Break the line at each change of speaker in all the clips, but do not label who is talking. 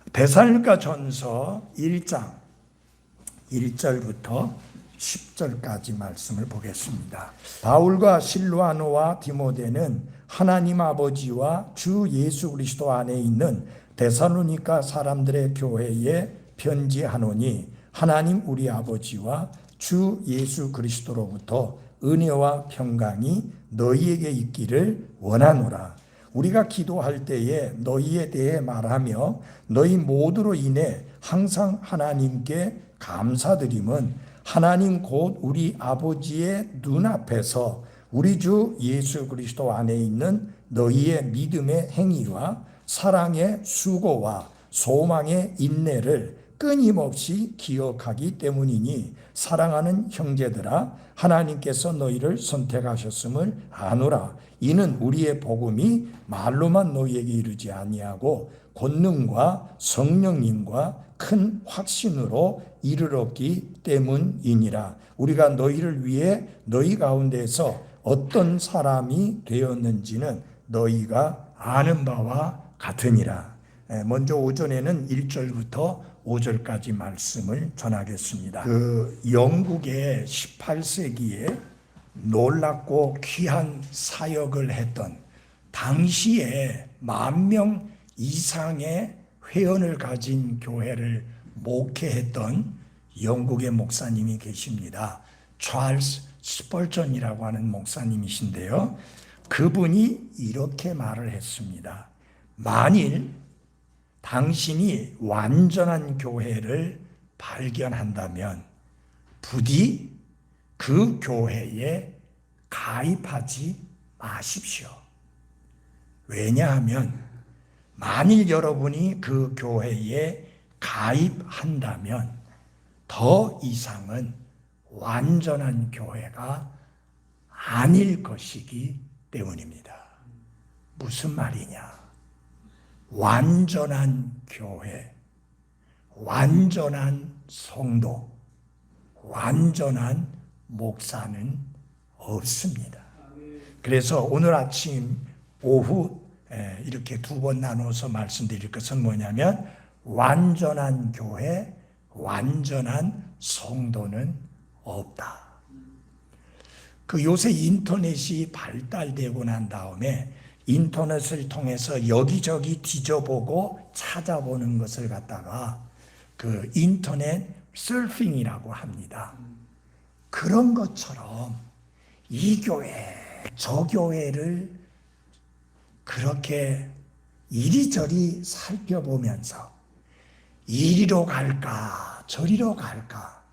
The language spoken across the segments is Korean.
데살로니가전서 1장 1절부터 10절까지 말씀을 보겠습니다. 바울과 실와노와 디모데는 하나님 아버지와 주 예수 그리스도 안에 있는 데살로니가 사람들의 교회에 편지하노니, 하나님 우리 아버지와 주 예수 그리스도로부터 은혜와 평강이 너희에게 있기를 원하노라. 우리가 기도할 때에 너희에 대해 말하며 너희 모두로 인해 항상 하나님께 감사드림은 하나님 곧 우리 아버지의 눈앞에서 우리 주 예수 그리스도 안에 있는 너희의 믿음의 행위와 사랑의 수고와 소망의 인내를 끊임없이 기억하기 때문이니, 사랑하는 형제들아, 하나님께서 너희를 선택하셨음을 아노라. 이는 우리의 복음이 말로만 너희에게 이르지 아니하고 권능과 성령님과 큰 확신으로 이르렀기 때문이니라. 우리가 너희를 위해 너희 가운데서 어떤 사람이 되었는지는 너희가 아는 바와 같으니라. 먼저 오전에는 1절부터 5절까지 말씀을 전하겠습니다. 영국의 18세기에 놀랍고 귀한 사역을 했던, 당시에 10,000명 이상의 회원을 가진 교회를 목회했던 영국의 목사님이 계십니다. 찰스 스펄전이라고 하는 목사님이신데요, 그분이 이렇게 말을 했습니다. 만일 당신이 완전한 교회를 발견한다면 부디 그 교회에 가입하지 마십시오. 왜냐하면 만일 여러분이 그 교회에 가입한다면 더 이상은 완전한 교회가 아닐 것이기 때문입니다. 무슨 말이냐? 완전한 교회, 완전한 성도, 완전한 목사는 없습니다. 그래서 오늘 아침, 오후 이렇게 2번 나눠서 말씀드릴 것은 뭐냐면, 완전한 교회, 완전한 성도는 없다. 요새 인터넷이 발달되고 난 다음에 인터넷을 통해서 여기저기 뒤져보고 찾아보는 것을 갖다가 인터넷 서핑이라고 합니다. 그런 것처럼 이 교회, 저 교회를 그렇게 이리저리 살펴보면서 이리로 갈까 저리로 갈까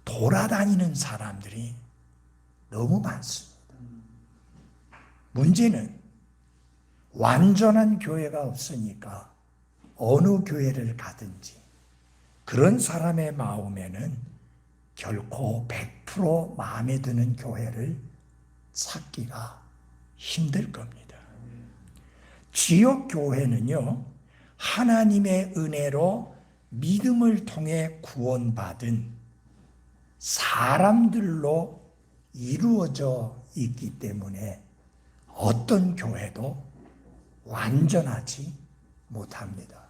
돌아다니는 사람들이 너무 많습니다. 문제는 완전한 교회가 없으니까 어느 교회를 가든지 그런 사람의 마음에는 결코 100% 마음에 드는 교회를 찾기가 힘들 겁니다. 지역 교회는요, 하나님의 은혜로 믿음을 통해 구원받은 사람들로 이루어져 있기 때문에 어떤 교회도 완전하지 못합니다.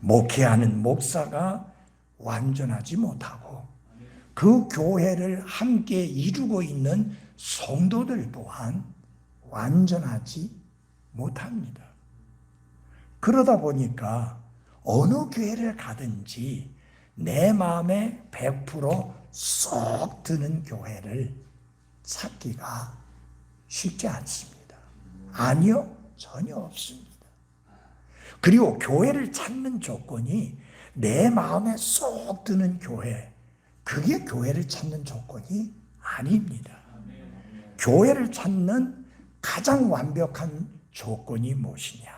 목회하는 목사가 완전하지 못하고 그 교회를 함께 이루고 있는 성도들 또한 완전하지 못합니다. 그러다 보니까 어느 교회를 가든지 내 마음에 100% 드는 교회를 찾기가 쉽지 않습니다. 아니요, 전혀 없습니다. 그리고 교회를 찾는 조건이 내 마음에 쏙 드는 교회, 그게 교회를 찾는 조건이 아닙니다. 교회를 찾는 가장 완벽한 조건이 무엇이냐?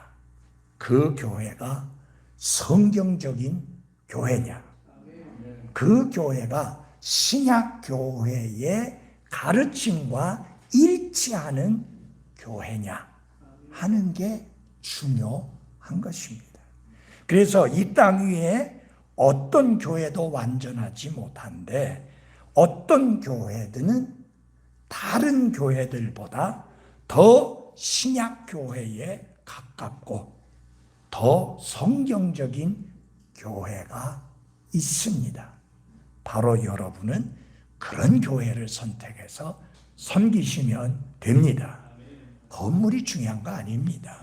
그 교회가 성경적인 교회냐? 그 교회가 신약 교회의 가르침과 일치하는 교회냐 하는 게 중요한 것입니다. 그래서 이 땅 위에 어떤 교회도 완전하지 못한데 어떤 교회들은 다른 교회들보다 더 신약 교회에 가깝고 더 성경적인 교회가 있습니다. 바로 여러분은 그런 교회를 선택해서 섬기시면 됩니다. 건물이 중요한 거 아닙니다.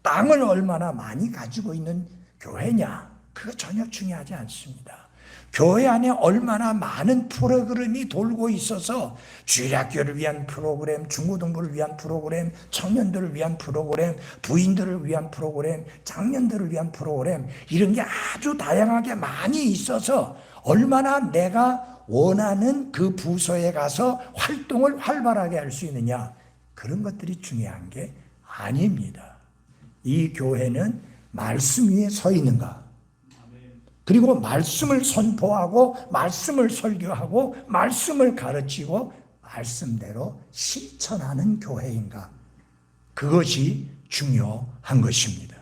땅을 얼마나 많이 가지고 있는 교회냐, 그거 전혀 중요하지 않습니다. 교회 안에 얼마나 많은 프로그램이 돌고 있어서 주일학교를 위한 프로그램, 중고등부를 위한 프로그램, 청년들을 위한 프로그램, 부인들을 위한 프로그램, 장년들을 위한 프로그램, 이런 게 아주 다양하게 많이 있어서 얼마나 내가 원하는 그 부서에 가서 활동을 활발하게 할 수 있느냐, 그런 것들이 중요한 게 아닙니다. 이 교회는 말씀 위에 서 있는가, 그리고 말씀을 선포하고 말씀을 설교하고 말씀을 가르치고 말씀대로 실천하는 교회인가, 그것이 중요한 것입니다.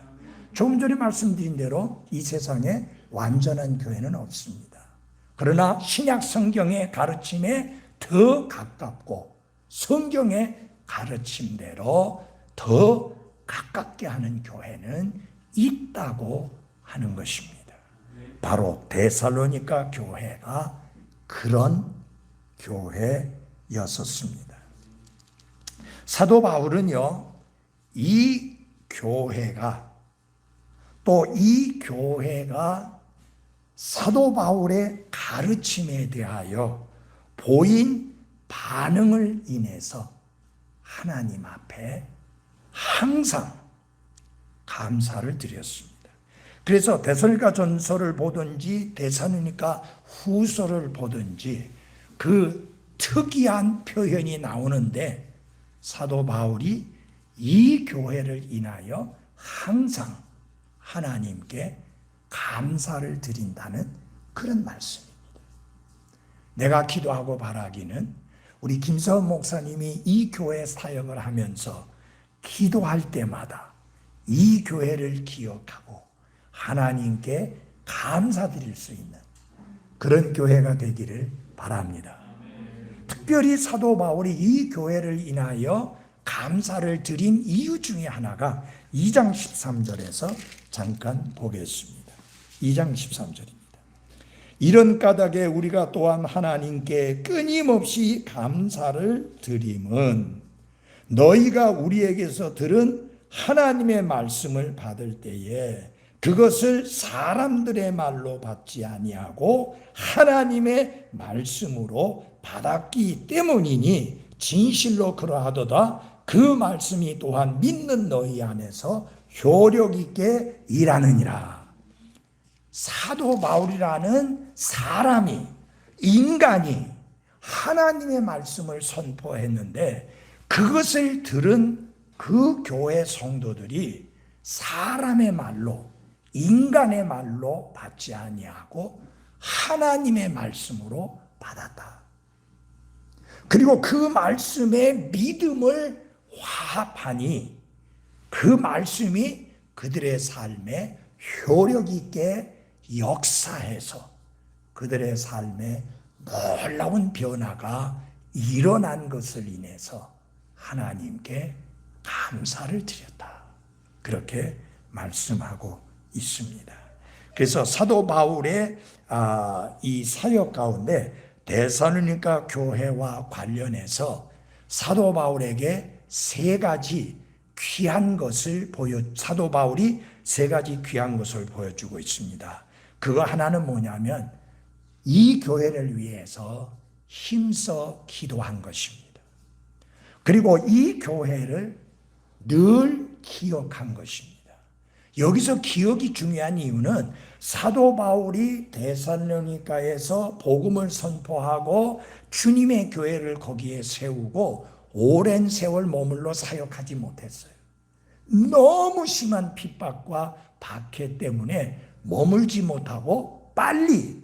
조금 전에 말씀드린 대로 이 세상에 완전한 교회는 없습니다. 그러나 신약 성경의 가르침에 더 가깝고 성경의 가르침대로 더 가깝게 하는 교회는 있다고 하는 것입니다. 바로 데살로니가 교회가 그런 교회였었습니다. 사도 바울은요, 이 교회가, 또 이 교회가 사도 바울의 가르침에 대하여 보인 반응을 인해서 하나님 앞에 항상 감사를 드렸습니다. 그래서 데살로니가 전서를 보든지 데살로니가 후서를 보든지 그 특이한 표현이 나오는데, 사도 바울이 이 교회를 인하여 항상 하나님께 감사를 드린다는 그런 말씀입니다. 내가 기도하고 바라기는 우리 김서원 목사님이 이 교회 사역을 하면서 기도할 때마다 이 교회를 기억하고 하나님께 감사드릴 수 있는 그런 교회가 되기를 바랍니다. 특별히 사도 바울이 이 교회를 인하여 감사를 드린 이유 중에 하나가 2장 13절에서 잠깐 보겠습니다. 2장 13절입니다. 이런 까닭에 우리가 또한 하나님께 끊임없이 감사를 드림은 너희가 우리에게서 들은 하나님의 말씀을 받을 때에 그것을 사람들의 말로 받지 아니하고 하나님의 말씀으로 받았기 때문이니 진실로 그러하도다. 그 말씀이 또한 믿는 너희 안에서 효력 있게 일하느니라. 사도 바울이라는 사람이, 인간이 하나님의 말씀을 선포했는데 그것을 들은 그 교회 성도들이 사람의 말로, 인간의 말로 받지 아니하고 하나님의 말씀으로 받았다. 그리고 그 말씀에 믿음을 화합하니 그 말씀이 그들의 삶에 효력 있게 역사해서 그들의 삶에 놀라운 변화가 일어난 것을 인해서 하나님께 감사를 드렸다. 그렇게 말씀하고 있습니다. 그래서 사도 바울의 이 사역 가운데 데살로니가 교회와 관련해서 사도 바울에게 세 가지 귀한 것을 사도 바울이 세 가지 귀한 것을 보여주고 있습니다. 그거 하나는 뭐냐면 이 교회를 위해서 힘써 기도한 것입니다. 그리고 이 교회를 늘 기억한 것입니다. 여기서 기억이 중요한 이유는 사도 바울이 데살로니가에서 복음을 선포하고 주님의 교회를 거기에 세우고 오랜 세월 머물러 사역하지 못했어요. 너무 심한 핍박과 박해 때문에 머물지 못하고 빨리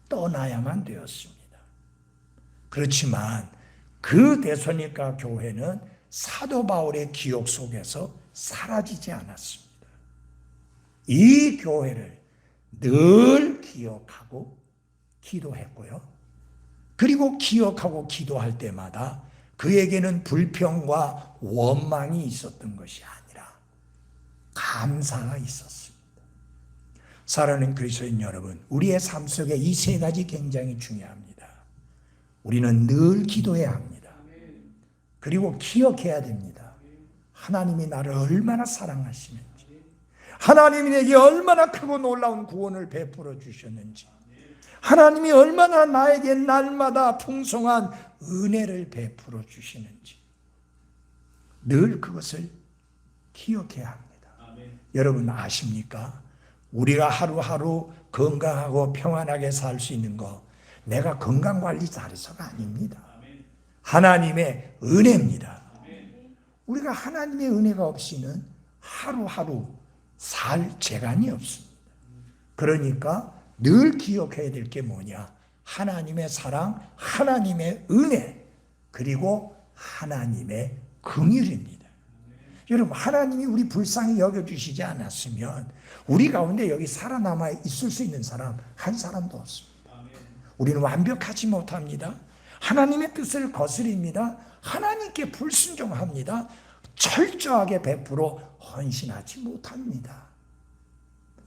떠나야만 되었습니다. 그렇지만 그 데살로니가 교회는 사도 바울의 기억 속에서 사라지지 않았습니다. 이 교회를 늘 기억하고 기도했고요. 그리고 기억하고 기도할 때마다 그에게는 불평과 원망이 있었던 것이 아니라 감사가 있었습니다. 사랑하는 그리스도인 여러분, 우리의 삶 속에 이 세 가지 굉장히 중요합니다. 우리는 늘 기도해야 합니다. 그리고 기억해야 됩니다. 하나님이 나를 얼마나 사랑하시는지, 하나님이 내게 얼마나 크고 놀라운 구원을 베풀어 주셨는지, 하나님이 얼마나 나에게 날마다 풍성한 은혜를 베풀어 주시는지 늘 그것을 기억해야 합니다. 여러분 아십니까? 우리가 하루하루 건강하고 평안하게 살 수 있는 거 내가 건강관리 잘해서가 아닙니다. 하나님의 은혜입니다. 우리가 하나님의 은혜가 없이는 하루하루 살 재간이 없습니다. 그러니까 늘 기억해야 될 게 뭐냐? 하나님의 사랑, 하나님의 은혜, 그리고 하나님의 긍휼입니다. 여러분, 하나님이 우리 불쌍히 여겨주시지 않았으면 우리 가운데 여기 살아남아 있을 수 있는 사람 한 사람도 없습니다. 우리는 완벽하지 못합니다. 하나님의 뜻을 거스립니다. 하나님께 불순종합니다. 철저하게 100% 헌신하지 못합니다.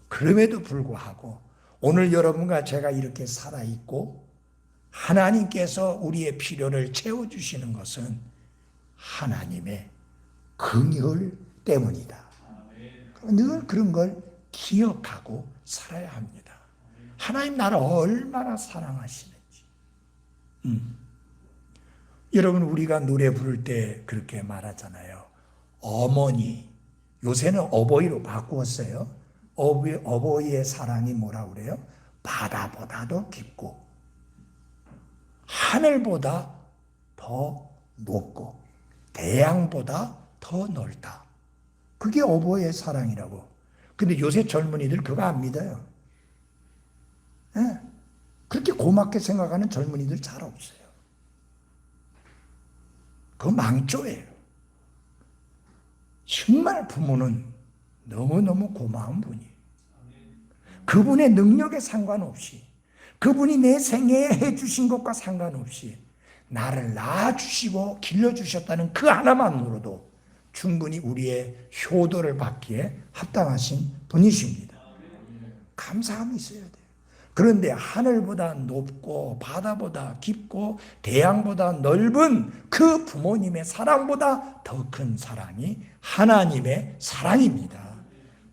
그럼에도 불구하고 오늘 여러분과 제가 이렇게 살아있고 하나님께서 우리의 필요를 채워주시는 것은 하나님의 긍휼 때문이다. 늘 그런 걸 기억하고 살아야 합니다. 하나님 나를 얼마나 사랑하시는지. 여러분, 우리가 노래 부를 때 그렇게 말하잖아요. 어머니, 요새는 어버이로 바꾸었어요. 어버이의 사랑이 뭐라 그래요? 바다보다도 깊고 하늘보다 더 높고 대양보다 더 넓다. 그게 어버이의 사랑이라고. 근데 요새 젊은이들 그거 안 믿어요. 네. 그렇게 고맙게 생각하는 젊은이들 잘 없어요. 그거 망조예요. 정말 부모는 너무너무 고마운 분이에요. 그분의 능력에 상관없이, 그분이 내 생애에 해주신 것과 상관없이 나를 낳아주시고 길러주셨다는 그 하나만으로도 충분히 우리의 효도를 받기에 합당하신 분이십니다. 감사함이 있어야 돼요. 그런데 하늘보다 높고 바다보다 깊고 대양보다 넓은 그 부모님의 사랑보다 더 큰 사랑이 하나님의 사랑입니다.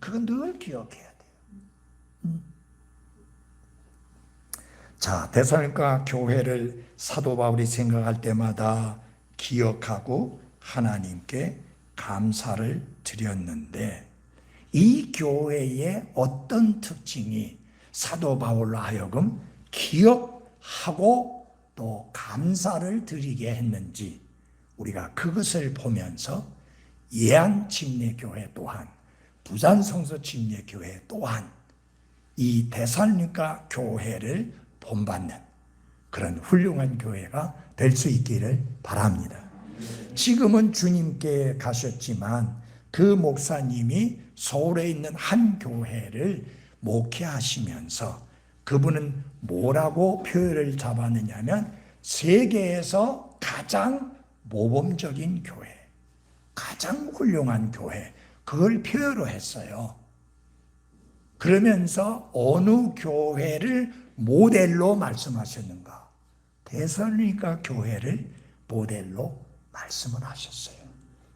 그건 늘 기억해야 돼요. 자, 데살로니가 교회를 사도 바울이 생각할 때마다 기억하고 하나님께 감사를 드렸는데, 이 교회의 어떤 특징이 사도 바울로 하여금 기억하고 또 감사를 드리게 했는지 우리가 그것을 보면서 예안침례교회 또한, 부산성서침례교회 또한 이 데살로니가 교회를 본받는 그런 훌륭한 교회가 될 수 있기를 바랍니다. 지금은 주님께 가셨지만 그 목사님이 서울에 있는 한 교회를 목회하시면서 그분은 뭐라고 표현을 잡았느냐면 세계에서 가장 모범적인 교회, 가장 훌륭한 교회, 그걸 표현을 했어요. 그러면서 어느 교회를 모델로 말씀하셨는가? 데살로니가 교회를 모델로 말씀을 하셨어요.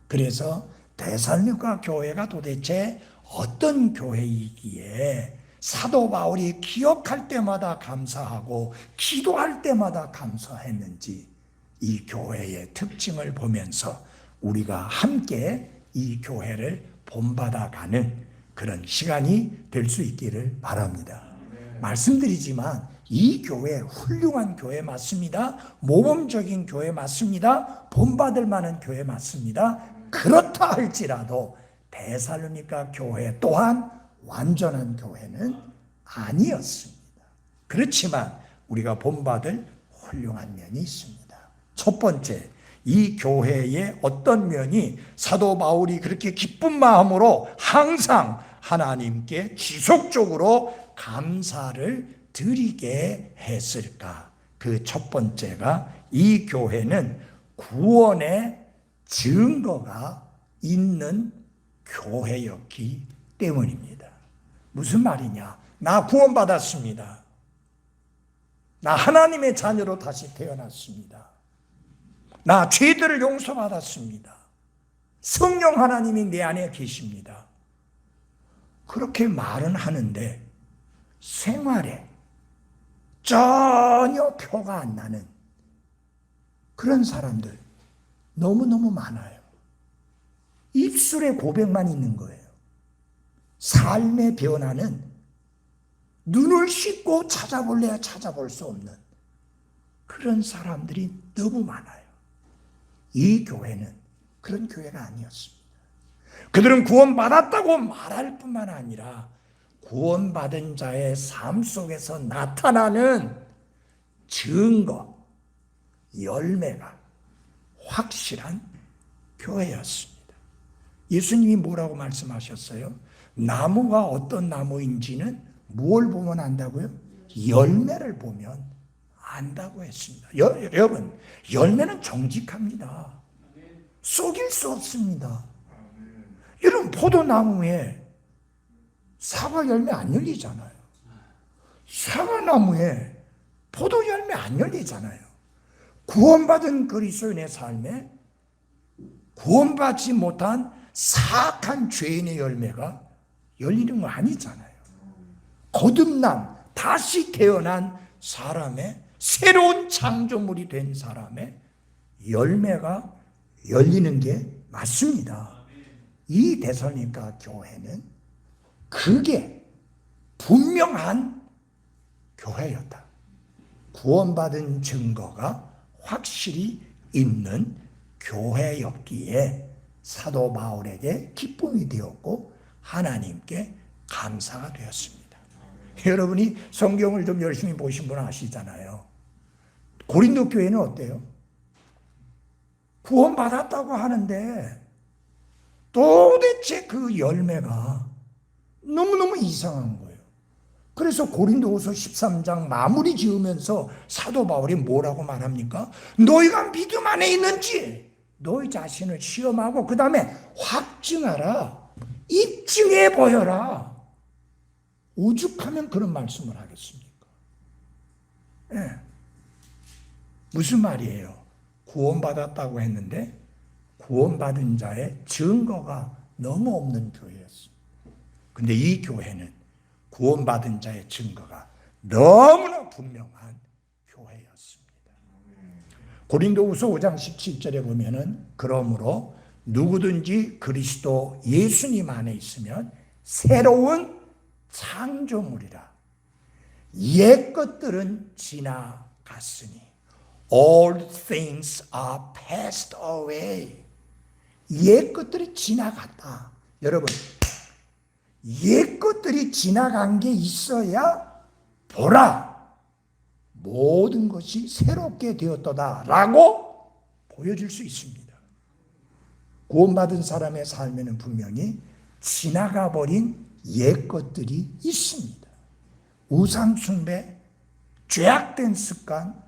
그래서 데살로니가 교회가 도대체 어떤 교회이기에 사도 바울이 기억할 때마다 감사하고 기도할 때마다 감사했는지 이 교회의 특징을 보면서 우리가 함께 이 교회를 본받아가는 그런 시간이 될 수 있기를 바랍니다. 말씀드리지만 이 교회 훌륭한 교회 맞습니다. 모범적인 교회 맞습니다. 본받을 만한 교회 맞습니다. 그렇다 할지라도 데살로니가 교회 또한 완전한 교회는 아니었습니다. 그렇지만 우리가 본받을 훌륭한 면이 있습니다. 첫 번째, 이 교회의 어떤 면이 사도 바울이 그렇게 기쁜 마음으로 항상 하나님께 지속적으로 감사를 드리게 했을까? 그 첫 번째가 이 교회는 구원의 증거가 있는 교회였기 때문입니다. 무슨 말이냐? 나 구원받았습니다. 나 하나님의 자녀로 다시 태어났습니다. 나 죄들을 용서받았습니다. 성령 하나님이 내 안에 계십니다. 그렇게 말은 하는데 생활에 전혀 표가 안 나는 그런 사람들 너무너무 많아요. 입술에 고백만 있는 거예요. 삶의 변화는 눈을 씻고 찾아볼래야 찾아볼 수 없는 그런 사람들이 너무 많아요. 이 교회는 그런 교회가 아니었습니다. 그들은 구원받았다고 말할 뿐만 아니라 구원받은 자의 삶 속에서 나타나는 증거, 열매가 확실한 교회였습니다. 예수님이 뭐라고 말씀하셨어요? 나무가 어떤 나무인지는 뭘 보면 안다고요? 열매를 보면 안다고 했습니다. 여러분, 열매는 정직합니다. 속일 수 없습니다. 여러분, 포도나무에 사과 열매 안 열리잖아요. 사과나무에 포도 열매 안 열리잖아요. 구원받은 그리스도인의 삶에 구원받지 못한 사악한 죄인의 열매가 열리는 거 아니잖아요. 거듭난 다시 태어난 사람의 새로운 창조물이 된 사람의 열매가 열리는 게 맞습니다. 이 데살로니가 교회는 그게 분명한 교회였다. 구원받은 증거가 확실히 있는 교회였기에 사도 바울에게 기쁨이 되었고 하나님께 감사가 되었습니다. 여러분이 성경을 좀 열심히 보신 분은 아시잖아요. 고린도 교회는 어때요? 구원받았다고 하는데 도대체 그 열매가 너무너무 이상한 거예요. 그래서 고린도후서 13장 마무리 지으면서 사도 바울이 뭐라고 말합니까? 너희가 믿음 안에 있는지 너희 자신을 시험하고 그 다음에 확증하라. 입증해 보여라. 오죽하면 그런 말씀을 하겠습니까? 네. 무슨 말이에요? 구원받았다고 했는데 구원받은 자의 증거가 너무 없는 교회였습니다. 근데 이 교회는 구원받은 자의 증거가 너무나 분명한 교회였습니다. 고린도후서 5장 17절에 보면은 그러므로 누구든지 그리스도 예수님 안에 있으면 새로운 창조물이라. 옛 것들은 지나갔으니 all things are passed away. 옛 것들이 지나갔다. 여러분, 옛 것들이 지나간 게 있어야 보라, 모든 것이 새롭게 되었도다 라고 보여줄 수 있습니다. 구원받은 사람의 삶에는 분명히 지나가 버린 옛 것들이 있습니다. 우상 숭배, 죄악된 습관,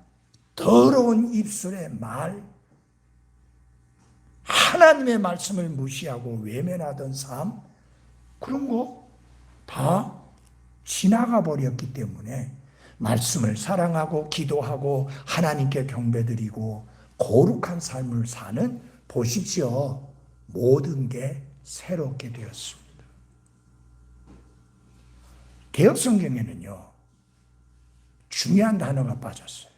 더러운 입술의 말, 하나님의 말씀을 무시하고 외면하던 삶, 그런 거 다 지나가 버렸기 때문에 말씀을 사랑하고 기도하고 하나님께 경배드리고 거룩한 삶을 사는, 보십시오, 모든 게 새롭게 되었습니다. 개역성경에는요 중요한 단어가 빠졌어요.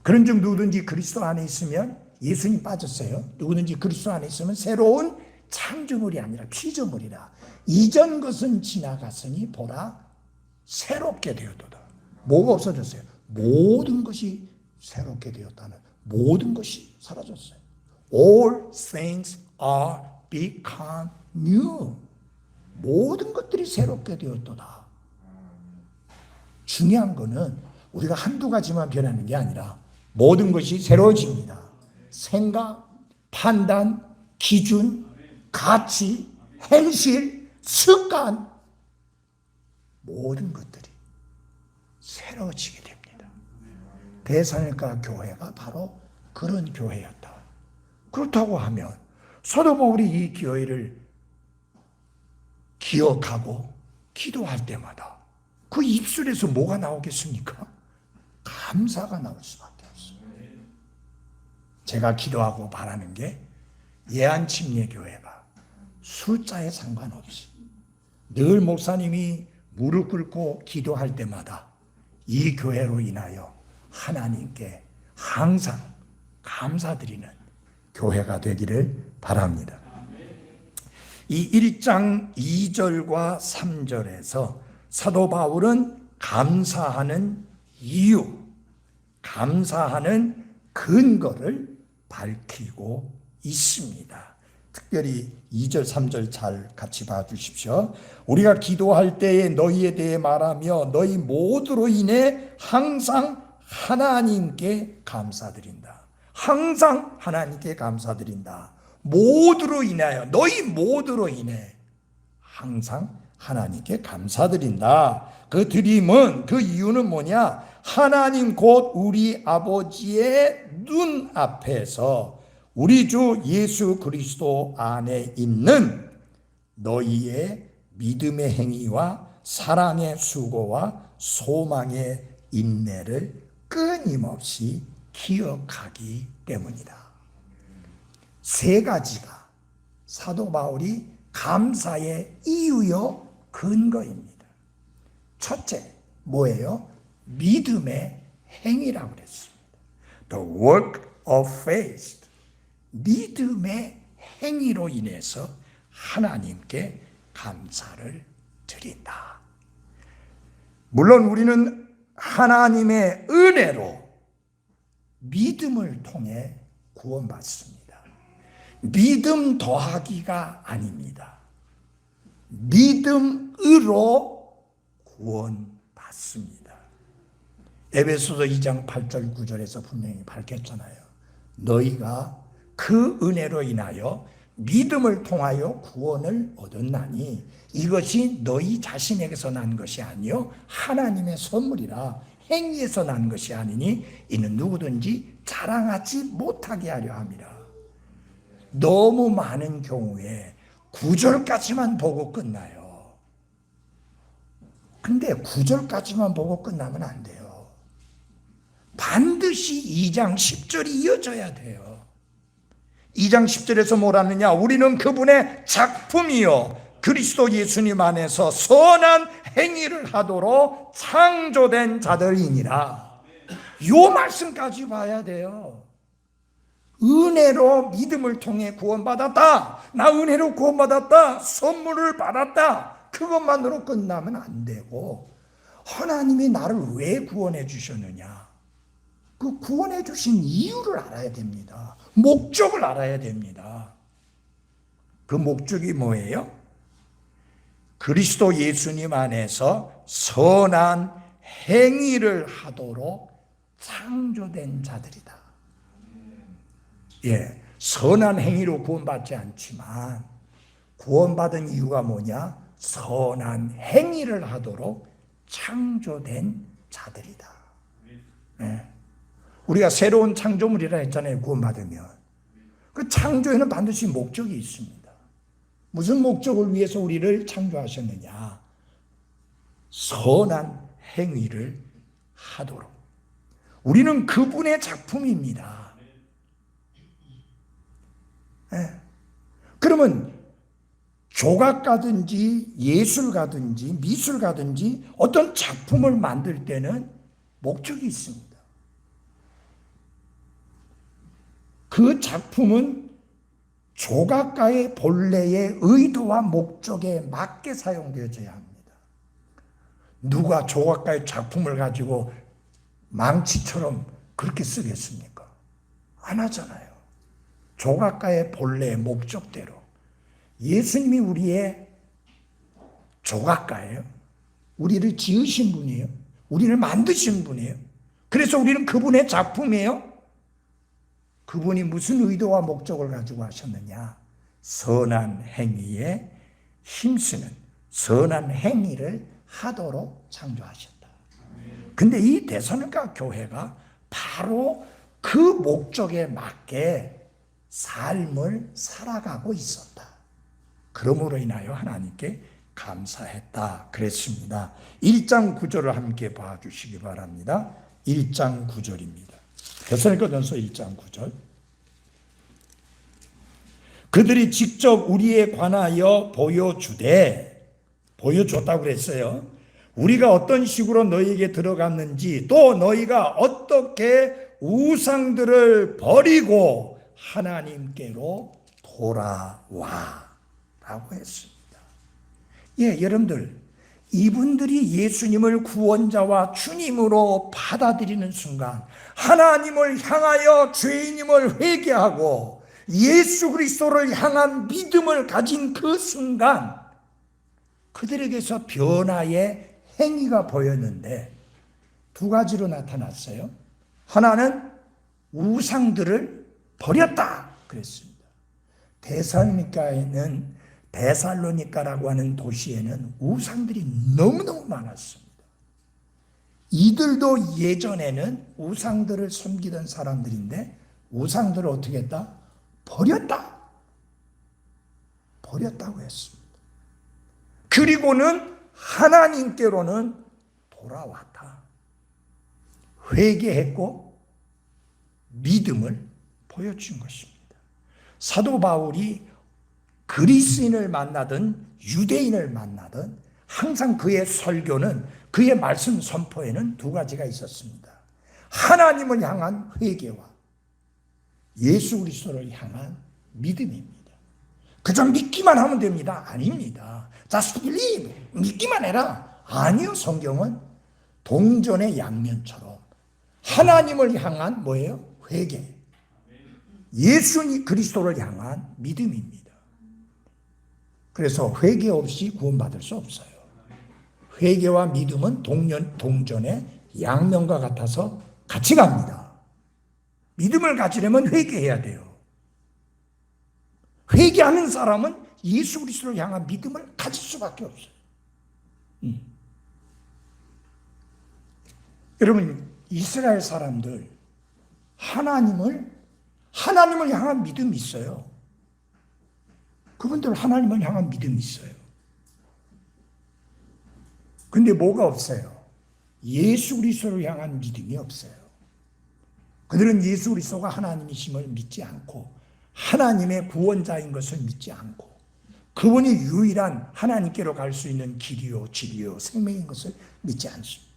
그런즉 누구든지 그리스도 안에 있으면, 예수님 빠졌어요. 누구든지 그리스도 안에 있으면 새로운 창조물이 아니라 피조물이라. 이전 것은 지나갔으니 보라 새롭게 되었도다. 뭐가 없어졌어요? 모든 것이 새롭게 되었다는, 모든 것이 사라졌어요. All things are become new. 모든 것들이 새롭게 되었도다. 중요한 거는 우리가 한두 가지만 변하는 게 아니라 모든 것이 새로워집니다. 생각, 판단, 기준, 가치, 행실, 습관, 모든 것들이 새로워지게 됩니다. 데살로니가 교회가 바로 그런 교회였다. 그렇다고 하면 사도 바울이 이 교회를 기억하고 기도할 때마다 그 입술에서 뭐가 나오겠습니까? 감사가 나올 수밖에 없어요. 제가 기도하고 바라는 게 예안침례교회가 숫자에 상관없이 늘 목사님이 무릎 꿇고 기도할 때마다 이 교회로 인하여 하나님께 항상 감사드리는 교회가 되기를 바랍니다. 이 1장 2절과 3절에서 사도 바울은 감사하는 이유, 감사하는 근거를 밝히고 있습니다. 특별히 2절, 3절 잘 같이 봐주십시오. 우리가 기도할 때에 너희에 대해 말하며 너희 모두로 인해 항상 하나님께 감사드린다. 항상 하나님께 감사드린다. 모두로 인하여, 너희 모두로 인해 항상 하나님께 감사드린다. 그 드림은, 그 이유는 뭐냐? 하나님 곧 우리 아버지의 눈앞에서 우리 주 예수 그리스도 안에 있는 너희의 믿음의 행위와 사랑의 수고와 소망의 인내를 끊임없이 기억하기 때문이다. 세 가지가 사도 바울이 감사의 이유요 근거입니다. 첫째, 뭐예요? 믿음의 행위라고 그랬습니다. The work of faith. 믿음의 행위로 인해서 하나님께 감사를 드린다. 물론 우리는 하나님의 은혜로 믿음을 통해 구원받습니다. 믿음 더하기가 아닙니다. 믿음으로 구원받습니다. 에베소서 2장 8절 9절에서 분명히 밝혔잖아요. 너희가 그 은혜로 인하여 믿음을 통하여 구원을 얻었나니 이것이 너희 자신에게서 난 것이 아니요 하나님의 선물이라. 행위에서 난 것이 아니니 이는 누구든지 자랑하지 못하게 하려 함이라. 너무 많은 경우에 9절까지만 보고 끝나요. 근데 9절까지만 보고 끝나면 안 돼요. 반드시 2장 10절이 이어져야 돼요. 2장 10절에서 뭐라느냐? 우리는 그분의 작품이요 그리스도 예수님 안에서 선한 행위를 하도록 창조된 자들이니라. 요 말씀까지 봐야 돼요. 은혜로 믿음을 통해 구원받았다. 나 은혜로 구원받았다. 선물을 받았다. 그것만으로 끝나면 안 되고 하나님이 나를 왜 구원해 주셨느냐? 그 구원해 주신 이유를 알아야 됩니다. 목적을 알아야 됩니다. 그 목적이 뭐예요? 그리스도 예수님 안에서 선한 행위를 하도록 창조된 자들이다. 예, 선한 행위로 구원받지 않지만 구원받은 이유가 뭐냐? 선한 행위를 하도록 창조된 자들이다. 예. 우리가 새로운 창조물이라 했잖아요. 구원받으면. 그 창조에는 반드시 목적이 있습니다. 무슨 목적을 위해서 우리를 창조하셨느냐? 선한 행위를 하도록. 우리는 그분의 작품입니다. 네. 그러면 조각가든지 예술가든지 미술가든지 어떤 작품을 만들 때는 목적이 있습니다. 그 작품은 조각가의 본래의 의도와 목적에 맞게 사용되어져야 합니다. 누가 조각가의 작품을 가지고 망치처럼 그렇게 쓰겠습니까? 안 하잖아요. 조각가의 본래의 목적대로. 예수님이 우리의 조각가예요. 우리를 지으신 분이에요. 우리를 만드신 분이에요. 그래서 우리는 그분의 작품이에요. 그분이 무슨 의도와 목적을 가지고 하셨느냐? 선한 행위에 힘쓰는 선한 행위를 하도록 창조하셨다. 근데 이 데살로니가 교회가 바로 그 목적에 맞게 삶을 살아가고 있었다. 그러므로 인하여 하나님께 감사했다 그랬습니다. 1장 9절을 함께 봐주시기 바랍니다. 1장 9절입니다. 데살로니가전서 1장 9절. 그들이 직접 우리에 관하여 보여줬다고 그랬어요. 우리가 어떤 식으로 너희에게 들어갔는지, 또 너희가 어떻게 우상들을 버리고 하나님께로 돌아와 라고 했습니다. 예, 여러분들, 이분들이 예수님을 구원자와 주님으로 받아들이는 순간 하나님을 향하여 죄인임을 회개하고 예수 그리스도를 향한 믿음을 가진 그 순간 그들에게서 변화의 행위가 보였는데 두 가지로 나타났어요. 하나는 우상들을 버렸다 그랬습니다. 데살로니가라고 하는 도시에는 우상들이 너무너무 많았습니다. 이들도 예전에는 우상들을 섬기던 사람들인데 우상들을 어떻게 했다? 버렸다고 했습니다. 그리고는 하나님께로는 돌아왔다. 회개했고 믿음을 보여준 것입니다. 사도 바울이 그리스인을 만나든 유대인을 만나든 항상 그의 설교는, 그의 말씀 선포에는 두 가지가 있었습니다. 하나님을 향한 회개와 예수 그리스도를 향한 믿음입니다. 그저 믿기만 하면 됩니다. 아닙니다. Just believe. 믿기만 해라. 아니요. 성경은 동전의 양면처럼 하나님을 향한 뭐예요? 회개. 예수 그리스도를 향한 믿음입니다. 그래서 회개 없이 구원받을 수 없어요. 회개와 믿음은 동전의 양면과 같아서 같이 갑니다. 믿음을 가지려면 회개해야 돼요. 회개하는 사람은 예수 그리스도를 향한 믿음을 가질 수밖에 없어요. 여러분, 이스라엘 사람들 하나님을 향한 믿음이 있어요. 그분들 하나님을 향한 믿음이 있어요. 근데 뭐가 없어요? 예수 그리스도를 향한 믿음이 없어요. 그들은 예수 그리스도가 하나님이심을 믿지 않고 하나님의 구원자인 것을 믿지 않고 그분이 유일한 하나님께로 갈 수 있는 길이요 진리요 생명인 것을 믿지 않습니다.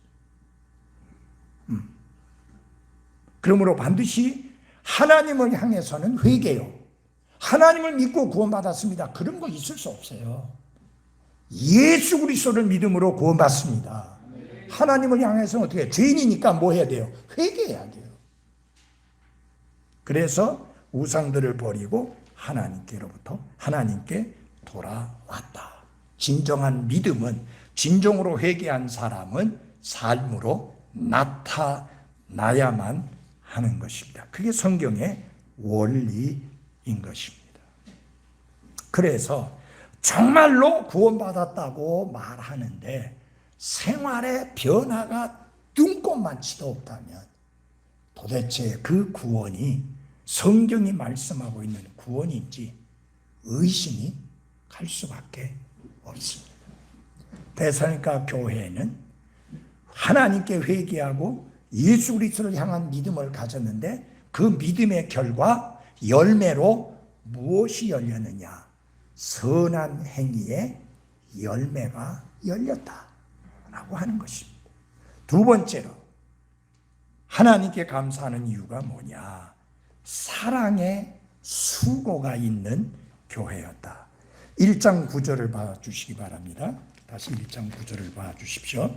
그러므로 반드시 하나님을 향해서는 회개요. 하나님을 믿고 구원받았습니다. 그런 거 있을 수 없어요. 예수 그리스도를 믿음으로 구원받습니다. 하나님을 향해서는 어떻게 해요? 죄인이니까 뭐 해야 돼요? 회개해야 돼요. 그래서 우상들을 버리고 하나님께 돌아왔다. 진정한 믿음은, 진정으로 회개한 사람은 삶으로 나타나야만 하는 것입니다. 그게 성경의 원리인 것입니다. 그래서 정말로 구원받았다고 말하는데 생활의 변화가 눈꼽만치도 없다면 도대체 그 구원이 성경이 말씀하고 있는 구원인지 의심이 갈 수밖에 없습니다. 데살로니가 교회는 하나님께 회개하고 예수 그리스도를 향한 믿음을 가졌는데 그 믿음의 결과 열매로 무엇이 열렸느냐? 선한 행위의 열매가 열렸다라고 하는 것입니다. 두 번째로 하나님께 감사하는 이유가 뭐냐? 사랑의 수고가 있는 교회였다. 1장 9절을 봐주시기 바랍니다. 다시 1장 9절을 봐주십시오.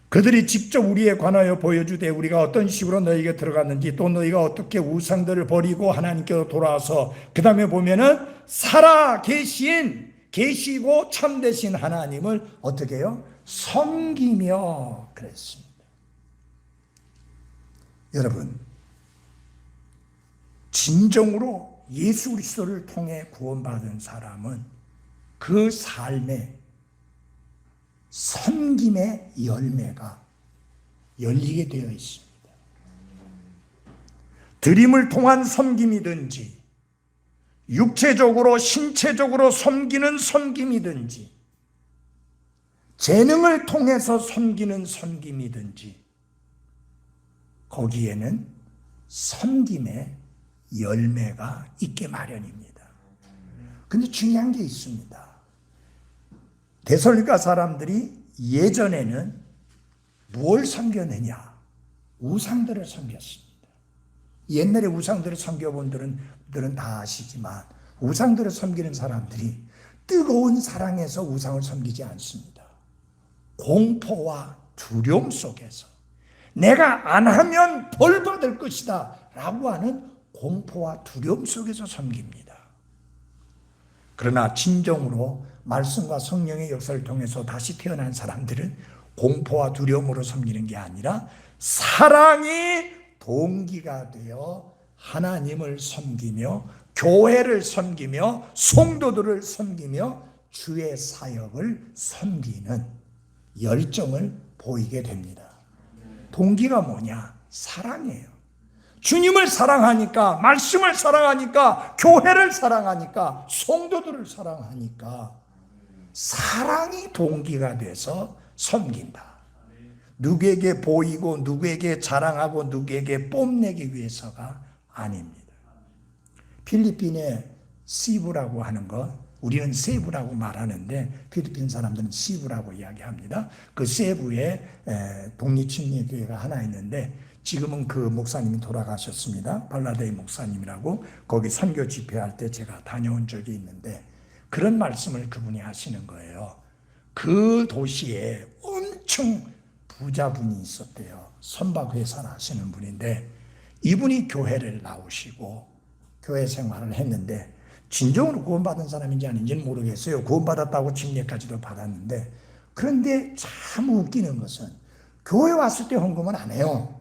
그들이 직접 우리에 관하여 보여주되 우리가 어떤 식으로 너희에게 들어갔는지, 또 너희가 어떻게 우상들을 버리고 하나님께로 돌아와서, 그 다음에 보면은 살아 계시고 참되신 하나님을 어떻게 해요? 섬기며 그랬습니다. 여러분, 진정으로 예수 그리스도를 통해 구원받은 사람은 그 삶에 섬김의 열매가 열리게 되어 있습니다. 드림을 통한 섬김이든지 육체적으로 신체적으로 섬기는 섬김이든지 재능을 통해서 섬기는 섬김이든지 거기에는 섬김의 열매가 있게 마련입니다. 근데 중요한 게 있습니다. 데살로니가 사람들이 예전에는 뭘 섬겼느냐? 우상들을 섬겼습니다. 옛날에 우상들을 섬겨본 분들은 다 아시지만 우상들을 섬기는 사람들이 뜨거운 사랑에서 우상을 섬기지 않습니다. 공포와 두려움 속에서 내가 안 하면 벌 받을 것이다 라고 하는 공포와 두려움 속에서 섬깁니다. 그러나 진정으로 말씀과 성령의 역사를 통해서 다시 태어난 사람들은 공포와 두려움으로 섬기는 게 아니라 사랑이 동기가 되어 하나님을 섬기며 교회를 섬기며 성도들을 섬기며 주의 사역을 섬기는 열정을 보이게 됩니다. 동기가 뭐냐? 사랑이에요. 주님을 사랑하니까, 말씀을 사랑하니까, 교회를 사랑하니까, 성도들을 사랑하니까 사랑이 동기가 돼서 섬긴다. 누구에게 보이고 누구에게 자랑하고 누구에게 뽐내기 위해서가 아닙니다. 필리핀의 시부라고 하는 것, 우리는 세부라고 말하는데 필리핀 사람들은 시부라고 이야기합니다. 그 세부에 독립침례교회가 하나 있는데 지금은 그 목사님이 돌아가셨습니다. 발라데이 목사님이라고 거기 선교 집회할 때 제가 다녀온 적이 있는데 그런 말씀을 그분이 하시는 거예요. 그 도시에 엄청 부자분이 있었대요. 선박회사를 하시는 분인데 이분이 교회를 나오시고 교회 생활을 했는데 진정으로 구원받은 사람인지 아닌지는 모르겠어요. 구원받았다고 침례까지도 받았는데 그런데 참 웃기는 것은 교회 왔을 때 헌금은 안 해요.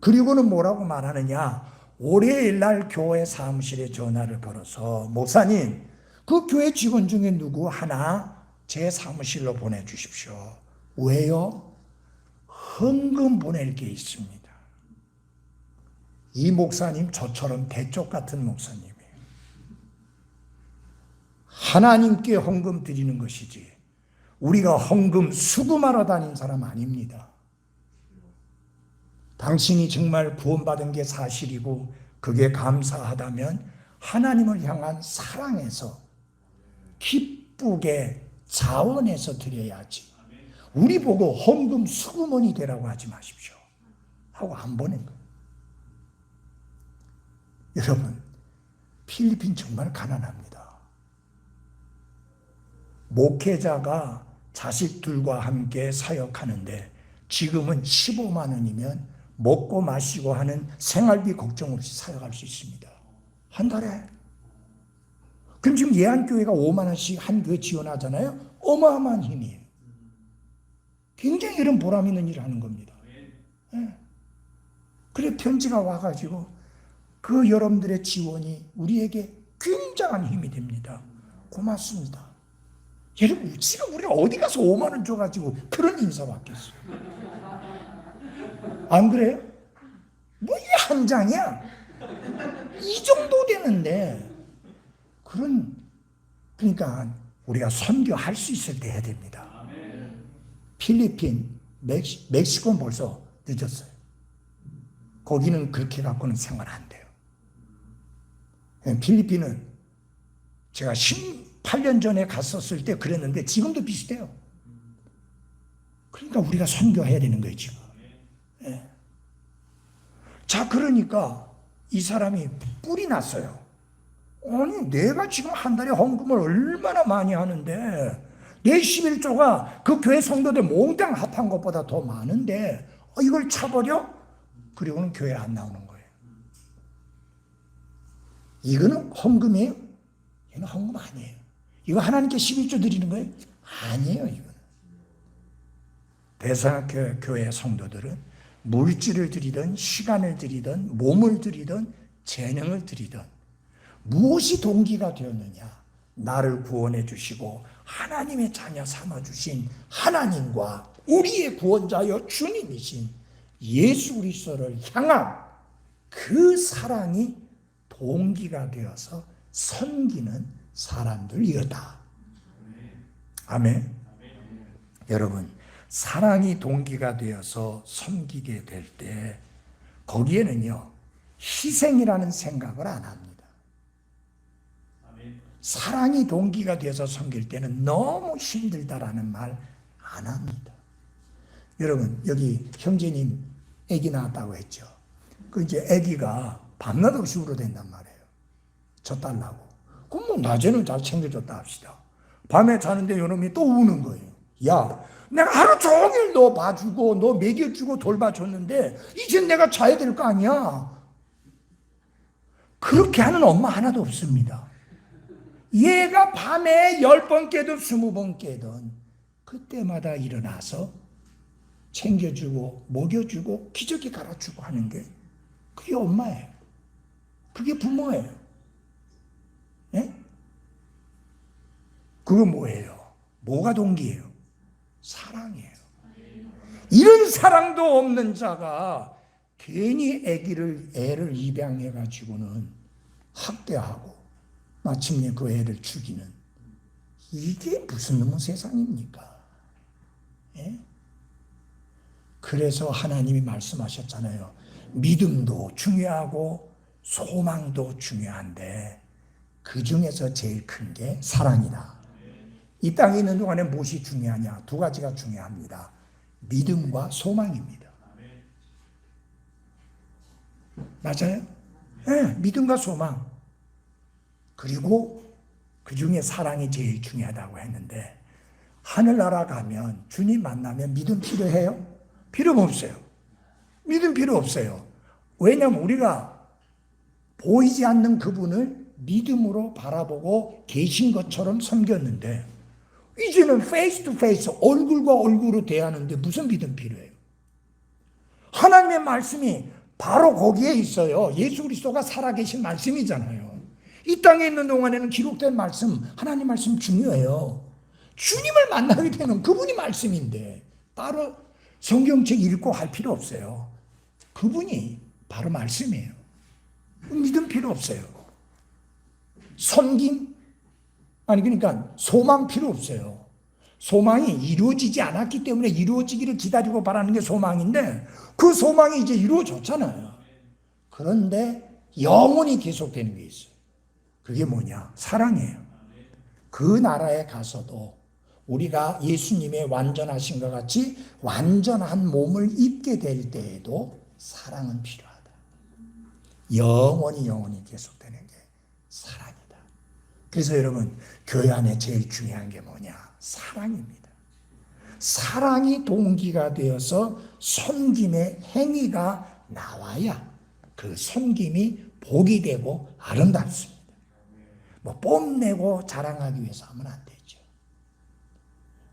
그리고는 뭐라고 말하느냐, 월요일날 교회 사무실에 전화를 걸어서 목사님 그 교회 직원 중에 누구 하나 제 사무실로 보내주십시오. 왜요? 헌금 보낼 게 있습니다. 이 목사님 저처럼 대쪽 같은 목사님이에요. 하나님께 헌금 드리는 것이지 우리가 헌금 수금하러 다닌 사람 아닙니다. 당신이 정말 구원받은 게 사실이고 그게 감사하다면 하나님을 향한 사랑에서 기쁘게 자원해서 드려야지. 우리 보고 헌금 수금원이 되라고 하지 마십시오 하고 안 보낸 거예요. 여러분, 필리핀 정말 가난합니다. 목회자가 자식들과 함께 사역하는데 지금은 15만 원이면 먹고 마시고 하는 생활비 걱정 없이 사역할 수 있습니다. 한 달에. 그럼 지금 예한교회가 5만 원씩 한 교회 지원하잖아요. 어마어마한 힘이에요. 굉장히 이런 보람 있는 일을 하는 겁니다. 네. 그래 편지가 와가지고 그 여러분들의 지원이 우리에게 굉장한 힘이 됩니다. 고맙습니다. 여러분 지금 우리가 어디 가서 5만 원 줘가지고 그런 인사 받겠어요. 안 그래요? 뭐 이게 한 장이야? 이 정도 되는데 그러니까 우리가 선교할 수 있을 때 해야 됩니다. 필리핀, 멕시코는 벌써 늦었어요. 거기는 그렇게 갖고는 생활 안 돼요. 필리핀은 제가 18년 전에 갔었을 때 그랬는데 지금도 비슷해요. 그러니까 우리가 선교해야 되는 거예요, 지금. 네. 자, 그러니까 이 사람이 뿔이 났어요. 아니, 내가 지금 한 달에 헌금을 얼마나 많이 하는데 내 11조가 그 교회 성도들 몽땅 합한 것보다 더 많은데 이걸 차버려? 그리고는 교회 안 나오는 거예요. 이거는 헌금이에요? 이거는 헌금 아니에요. 이거 하나님께 11조 드리는 거예요? 아니에요, 이거는. 대성교회 성도들은 물질을 드리든 시간을 드리든 몸을 드리든 재능을 드리든 무엇이 동기가 되었느냐? 나를 구원해 주시고 하나님의 자녀 삼아 주신 하나님과 우리의 구원자여 주님이신 예수 그리스도를 향한 그 사랑이 동기가 되어서 섬기는 사람들이었다. 아멘. 여러분, 사랑이 동기가 되어서 섬기게 될 때 거기에는요, 희생이라는 생각을 안 합니다. 사랑이 동기가 되어서 섬길 때는 너무 힘들다라는 말 안 합니다. 여러분, 여기 형제님 아기 낳았다고 했죠. 그 이제 아기가 밤낮 없이 울어댄단 말이에요. 젖달라고. 그럼 뭐 낮에는 잘 챙겨줬다 합시다. 밤에 자는데 요놈이 또 우는 거예요. 야, 내가 하루 종일 너 봐주고 너 먹여주고 돌봐줬는데 이제 내가 자야 될 거 아니야. 그렇게 하는 엄마 하나도 없습니다. 얘가 밤에 10번 깨든 20번 깨든 그때마다 일어나서 챙겨주고 먹여주고 기저귀 갈아주고 하는 게 그게 엄마예요. 그게 부모예요. 예? 그거 뭐예요? 뭐가 동기예요? 사랑이에요. 이런 사랑도 없는 자가 괜히 애를 입양해 가지고는 학대하고 마침내 그 애를 죽이는, 이게 무슨 놈의 세상입니까? 예? 그래서 하나님이 말씀하셨잖아요. 믿음도 중요하고 소망도 중요한데 그 중에서 제일 큰 게 사랑이다. 이 땅에 있는 동안에 무엇이 중요하냐? 두 가지가 중요합니다. 믿음과 소망입니다. 맞아요? 네, 믿음과 소망. 그리고 그 중에 사랑이 제일 중요하다고 했는데, 하늘나라 가면 주님 만나면 믿음 필요해요? 필요 없어요. 믿음 필요 없어요. 왜냐하면 우리가 보이지 않는 그분을 믿음으로 바라보고 계신 것처럼 섬겼는데, 이제는 페이스 투 페이스, 얼굴과 얼굴로 대하는데 무슨 믿음 필요해요? 하나님의 말씀이 바로 거기에 있어요. 예수 그리스도가 살아계신 말씀이잖아요. 이 땅에 있는 동안에는 기록된 말씀, 하나님 말씀 중요해요. 주님을 만나게 되면 그분이 말씀인데 따로 성경책 읽고 할 필요 없어요. 그분이 바로 말씀이에요. 믿음 필요 없어요. 섬김? 아니 그러니까 소망 필요 없어요. 소망이 이루어지지 않았기 때문에 이루어지기를 기다리고 바라는 게 소망인데 그 소망이 이제 이루어졌잖아요. 그런데 영원히 계속되는 게 있어요. 그게 뭐냐? 사랑이에요. 그 나라에 가서도 우리가 예수님의 완전하신 것 같이 완전한 몸을 입게 될 때에도 사랑은 필요하다. 영원히 계속되는 게 사랑이다. 그래서 여러분, 교회 안에 제일 중요한 게 뭐냐? 사랑입니다. 사랑이 동기가 되어서 섬김의 행위가 나와야 그 섬김이 복이 되고 아름답습니다. 뭐 뽐내고 자랑하기 위해서 하면 안 되죠.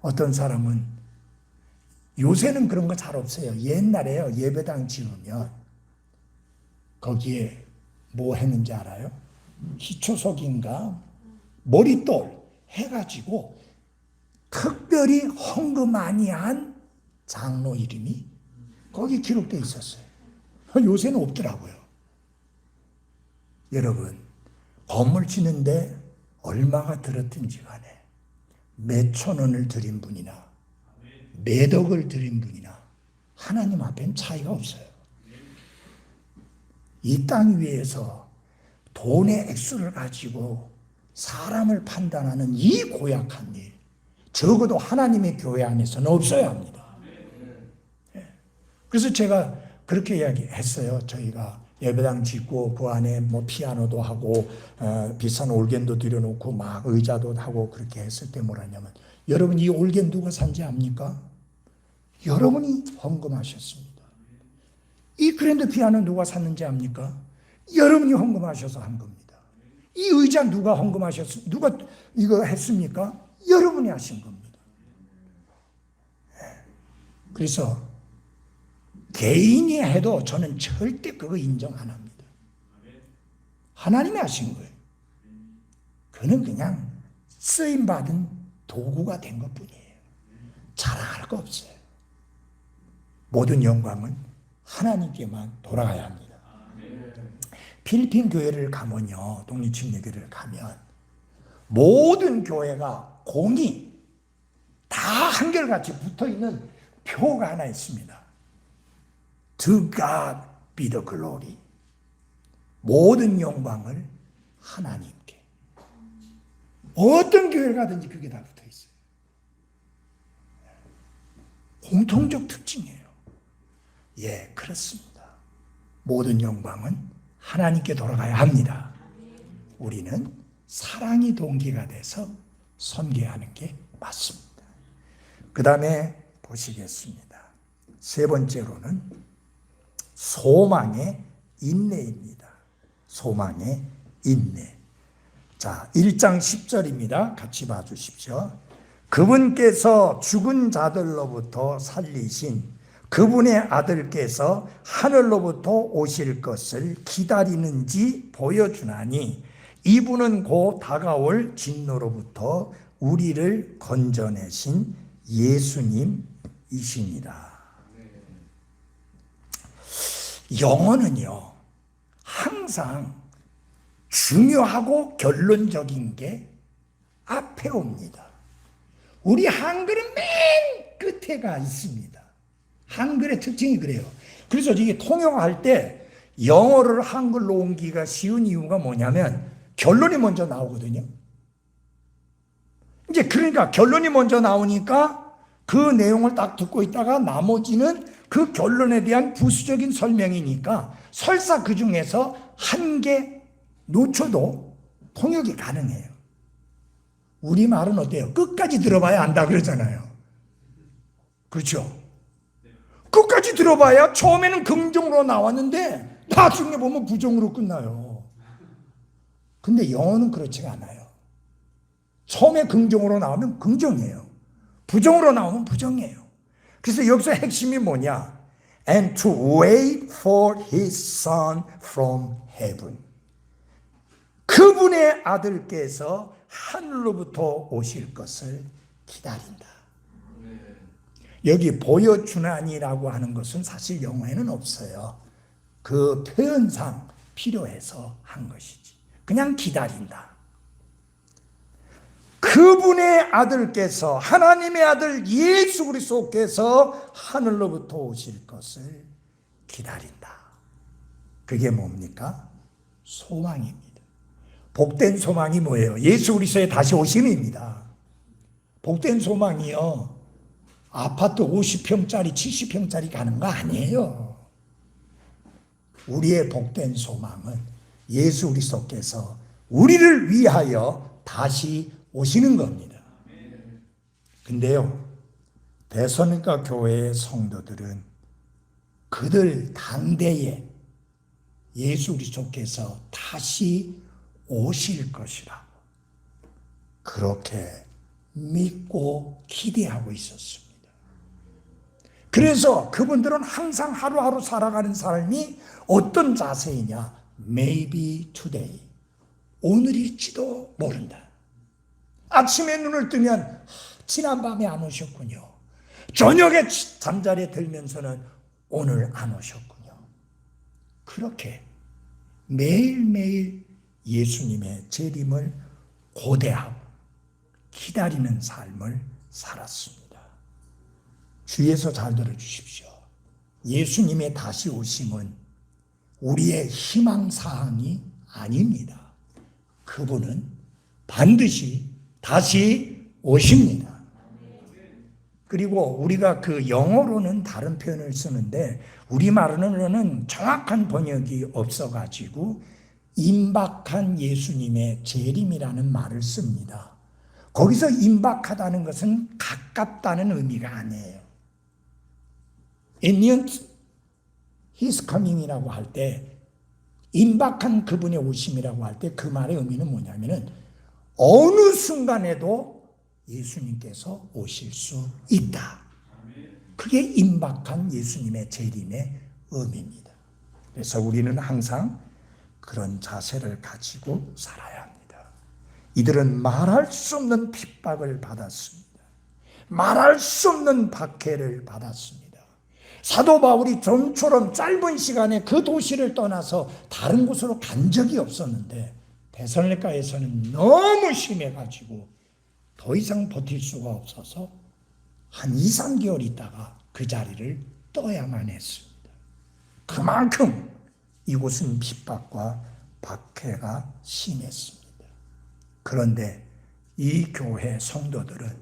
어떤 사람은 요새는 그런 거 잘 없어요. 옛날에요, 예배당 지으면 거기에 뭐 했는지 알아요? 희초석인가 머릿돌 해가지고 특별히 헌금 많이 한 장로 이름이 거기 기록되어 있었어요. 요새는 없더라고요. 여러분, 건물 짓는데 얼마가 들었든지 간에 몇천 원을 드린 분이나 몇억을 드린 분이나 하나님 앞엔 차이가 없어요. 이 땅 위에서 돈의 액수를 가지고 사람을 판단하는 이 고약한 일, 적어도 하나님의 교회 안에서는 없어야 합니다. 그래서 제가 그렇게 이야기했어요. 저희가 예배당 짓고 그 안에 뭐 피아노도 하고 비싼 올겐도 들여놓고 막 의자도 하고 그렇게 했을 때 뭐라냐면, 여러분 이 올겐 누가 산지 압니까? 여러분이 헌금하셨습니다. 이 그랜드 피아노 누가 샀는지 압니까? 여러분이 헌금하셔서 한 겁니다. 이 의자 누가 누가 이거 했습니까? 여러분이 하신 겁니다. 그래서 개인이 해도 저는 절대 그거 인정 안 합니다. 하나님이 하신 거예요. 그는 그냥 쓰임받은 도구가 된 것뿐이에요. 자랑할 거 없어요. 모든 영광은 하나님께만 돌아가야 합니다. 필리핀 교회를 가면요, 독립침례교회를 가면 모든 교회가 공이 다 한결같이 붙어있는 표가 하나 있습니다. To God be the glory. 모든 영광을 하나님께. 어떤 교회를 가든지 그게 다 붙어있어요. 공통적 특징이에요. 예, 그렇습니다. 모든 영광은 하나님께 돌아가야 합니다. 우리는 사랑이 동기가 돼서 섬겨하는 게 맞습니다. 그 다음에 보시겠습니다. 세 번째로는 소망의 인내입니다. 소망의 인내. 자, 1장 10절입니다. 같이 봐주십시오. 그분께서 죽은 자들로부터 살리신 그분의 아들께서 하늘로부터 오실 것을 기다리는지 보여주나니 이분은 곧 다가올 진노로부터 우리를 건져내신 예수님이십니다. 영어는요, 항상 중요하고 결론적인 게 앞에 옵니다. 우리 한글은 맨 끝에가 있습니다. 한글의 특징이 그래요. 그래서 이게 통역할 때 영어를 한글로 옮기기가 쉬운 이유가 뭐냐면 결론이 먼저 나오거든요. 이제 그러니까 결론이 먼저 나오니까 그 내용을 딱 듣고 있다가 나머지는 그 결론에 대한 부수적인 설명이니까 설사 그 중에서 한 개 놓쳐도 통역이 가능해요. 우리말은 어때요? 끝까지 들어봐야 안다 그러잖아요. 그렇죠? 끝까지 들어봐야 처음에는 긍정으로 나왔는데 나중에 보면 부정으로 끝나요. 근데 영어는 그렇지가 않아요. 처음에 긍정으로 나오면 긍정이에요. 부정으로 나오면 부정이에요. 그래서 여기서 핵심이 뭐냐? And to wait for his son from heaven. 그분의 아들께서 하늘로부터 오실 것을 기다린다. 여기 보여주나니라고 하는 것은 사실 영어에는 없어요. 그 표현상 필요해서 한 것이지. 그냥 기다린다. 그분의 아들께서 하나님의 아들 예수 그리스도께서 하늘로부터 오실 것을 기다린다. 그게 뭡니까? 소망입니다. 복된 소망이 뭐예요? 예수 그리스도의 다시 오심입니다. 복된 소망이요. 아파트 50평짜리 70평짜리 가는 거 아니에요. 우리의 복된 소망은 예수 그리스도께서 우리를 위하여 다시 오시는 겁니다. 근데요, 데살로니가 교회의 성도들은 그들 당대에 예수 그리스도께서 다시 오실 것이라고 그렇게 믿고 기대하고 있었습니다. 그래서 그분들은 항상 하루하루 살아가는 삶이 어떤 자세이냐? Maybe today. 오늘일지도 모른다. 아침에 눈을 뜨면 지난밤에 안 오셨군요. 저녁에 잠자리에 들면서는 오늘 안 오셨군요. 그렇게 매일매일 예수님의 재림을 고대하고 기다리는 삶을 살았습니다. 주위에서 잘 들어주십시오. 예수님의 다시 오심은 우리의 희망사항이 아닙니다. 그분은 반드시 다시 오십니다. 그리고 우리가 그 영어로는 다른 표현을 쓰는데 우리말로는 정확한 번역이 없어가지고 임박한 예수님의 재림이라는 말을 씁니다. 거기서 임박하다는 것은 가깝다는 의미가 아니에요. imminent his coming이라고 할 때 임박한 그분의 오심이라고 할 때 그 말의 의미는 뭐냐면은 어느 순간에도 예수님께서 오실 수 있다. 그게 임박한 예수님의 재림의 의미입니다. 그래서 우리는 항상 그런 자세를 가지고 살아야 합니다. 이들은 말할 수 없는 핍박을 받았습니다. 말할 수 없는 박해를 받았습니다. 사도 바울이 좀처럼 짧은 시간에 그 도시를 떠나서 다른 곳으로 간 적이 없었는데 데살로니가에서는 너무 심해가지고 더 이상 버틸 수가 없어서 한 2, 3개월 있다가 그 자리를 떠야만 했습니다. 그만큼 이곳은 핍박과 박해가 심했습니다. 그런데 이 교회 성도들은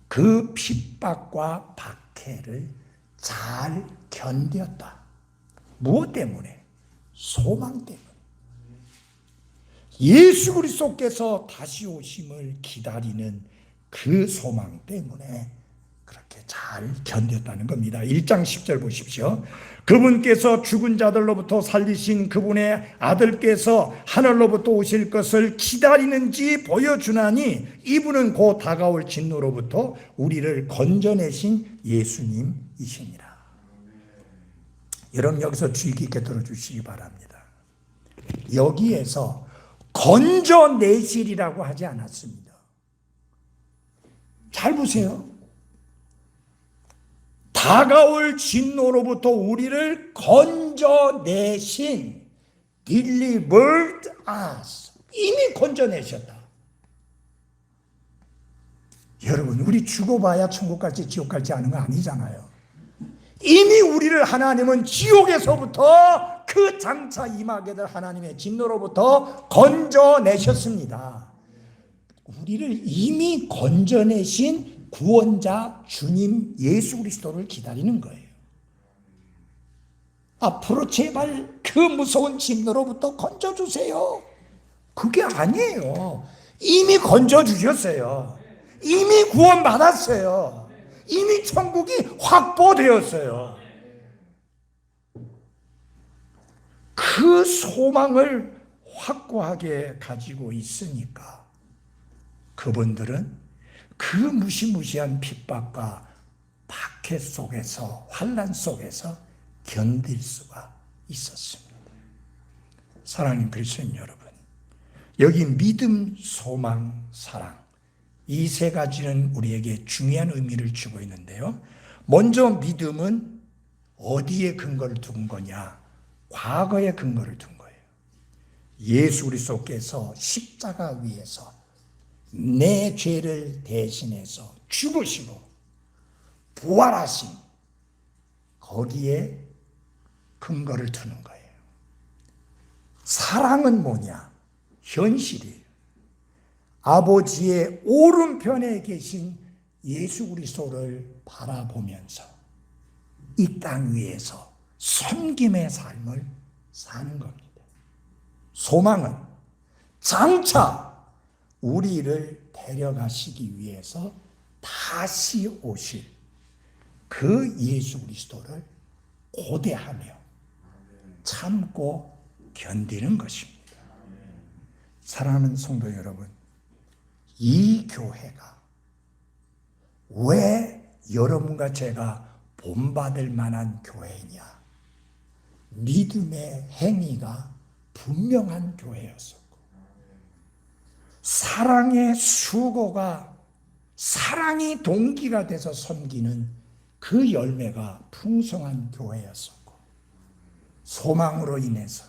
그 핍박과 박해를 잘 견뎠다. 무엇 때문에? 소망 때문에. 예수 그리스도께서 다시 오심을 기다리는 그 소망 때문에 그렇게 잘 견뎠다는 겁니다. 1장 10절 보십시오. 그분께서 죽은 자들로부터 살리신 그분의 아들께서 하늘로부터 오실 것을 기다리는지 보여주나니 이분은 곧 다가올 진노로부터 우리를 건져내신 예수님이시니라. 여러분 여기서 주의 깊게 들어주시기 바랍니다. 여기에서 건져내시리라고 하지 않았습니다. 잘 보세요. 다가올 진노로부터 우리를 건져내신 delivered us. 이미 건져내셨다. 여러분 우리 죽어봐야 천국 갈지 지옥 갈지 아는 거 아니잖아요. 이미 우리를 하나님은 지옥에서부터 그 장차 임하게 될 하나님의 진노로부터 건져내셨습니다. 우리를 이미 건져내신 구원자 주님 예수 그리스도를 기다리는 거예요. 앞으로 제발 그 무서운 진노로부터 건져주세요. 그게 아니에요. 이미 건져주셨어요. 이미 구원받았어요. 이미 천국이 확보되었어요. 그 소망을 확고하게 가지고 있으니까 그분들은 그 무시무시한 핍박과 박해 속에서 환난 속에서 견딜 수가 있었습니다. 사랑하는 그리스도인 여러분, 여기 믿음, 소망, 사랑 이 세 가지는 우리에게 중요한 의미를 주고 있는데요. 먼저 믿음은 어디에 근거를 둔 거냐? 과거에 근거를 둔 거예요. 예수 그리스도께서 십자가 위에서 내 죄를 대신해서 죽으시고 부활하신 거기에 근거를 두는 거예요. 사랑은 뭐냐? 현실이에요. 아버지의 오른편에 계신 예수 그리스도를 바라보면서 이 땅 위에서 섬김의 삶을 사는 겁니다. 소망은 장차 우리를 데려가시기 위해서 다시 오실 그 예수 그리스도를 고대하며 참고 견디는 것입니다. 사랑하는 성도 여러분, 이 교회가 왜 여러분과 제가 본받을 만한 교회냐? 믿음의 행위가 분명한 교회였었고 사랑의 수고가 사랑이 동기가 돼서 섬기는 그 열매가 풍성한 교회였었고 소망으로 인해서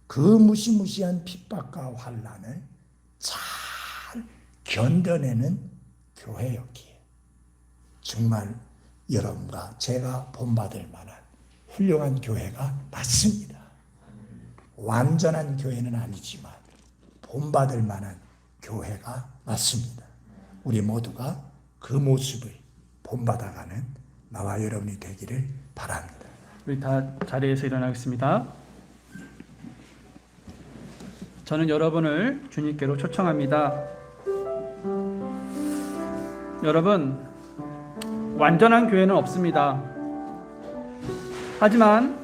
그 무시무시한 핍박과 환난을 잘 견뎌내는 교회였기에 정말 여러분과 제가 본받을 만한 훌륭한 교회가 맞습니다. 완전한 교회는 아니지만 본받을 만한 교회가 맞습니다. 우리 모두가 그 모습을 본받아가는 나와 여러분이 되기를 바랍니다.
우리 다 자리에서 일어나겠습니다. 저는 여러분을 주님께로 초청합니다. 여러분, 완전한 교회는 없습니다. 하지만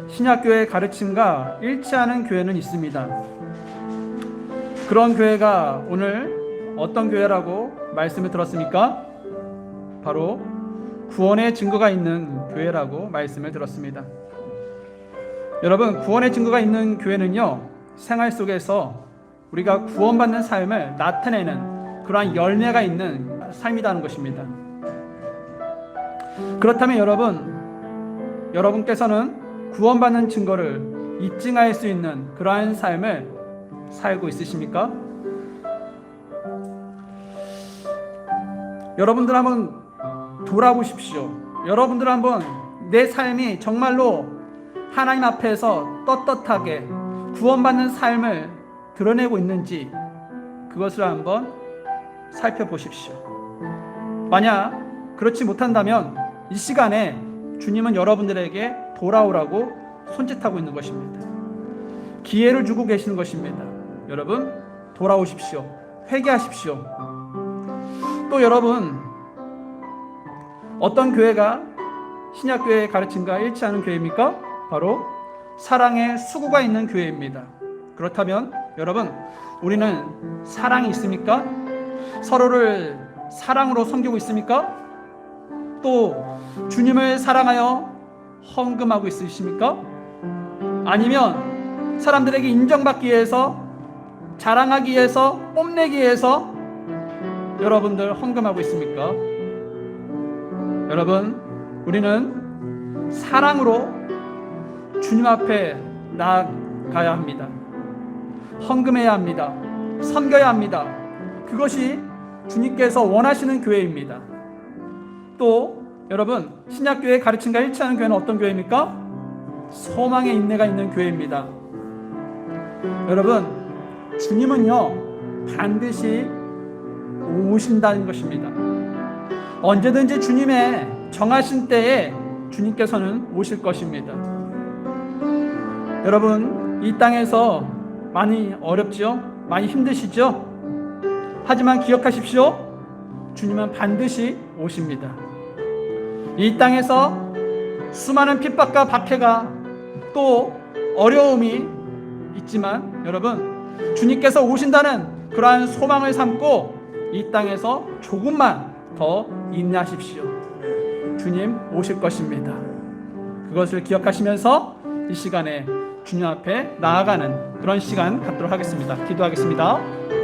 신약교회의 가르침과 일치하는 교회는 있습니다. 그런 교회가 오늘 어떤 교회라고 말씀을 들었습니까? 바로 구원의 증거가 있는 교회라고 말씀을 들었습니다. 여러분, 구원의 증거가 있는 교회는요, 생활 속에서 우리가 구원받는 삶을 나타내는 그러한 열매가 있는 삶이라는 것입니다. 그렇다면 여러분께서는 구원받는 증거를 입증할 수 있는 그러한 삶을 살고 있으십니까? 여러분들 한번 돌아보십시오. 여러분들 한번 내 삶이 정말로 하나님 앞에서 떳떳하게 구원받는 삶을 드러내고 있는지 그것을 한번 살펴보십시오. 만약 그렇지 못한다면 이 시간에 주님은 여러분들에게 돌아오라고 손짓하고 있는 것입니다. 기회를 주고 계시는 것입니다. 여러분 돌아오십시오. 회개하십시오. 또 여러분 어떤 교회가 신약교회의 가르침과 일치하는 교회입니까? 바로 사랑의 수고가 있는 교회입니다. 그렇다면 여러분 우리는 사랑이 있습니까? 서로를 사랑으로 섬기고 있습니까? 또 주님을 사랑하여 헌금하고 있으십니까? 아니면 사람들에게 인정받기 위해서 자랑하기 위해서 뽐내기 위해서 여러분들 헌금하고 있습니까? 여러분 우리는 사랑으로 주님 앞에 나아가야 합니다. 헌금해야 합니다. 섬겨야 합니다. 그것이 주님께서 원하시는 교회입니다. 또 여러분 신약교회의 가르침과 일치하는 교회는 어떤 교회입니까? 소망의 인내가 있는 교회입니다. 여러분 주님은요 반드시 오신다는 것입니다. 언제든지 주님의 정하신 때에 주님께서는 오실 것입니다. 여러분 이 땅에서 많이 어렵죠? 많이 힘드시죠? 하지만 기억하십시오. 주님은 반드시 오십니다. 이 땅에서 수많은 핍박과 박해가 또 어려움이 있지만 여러분 주님께서 오신다는 그러한 소망을 삼고 이 땅에서 조금만 더 인내하십시오. 주님 오실 것입니다. 그것을 기억하시면서 이 시간에 주님 앞에 나아가는 그런 시간 갖도록 하겠습니다. 기도하겠습니다.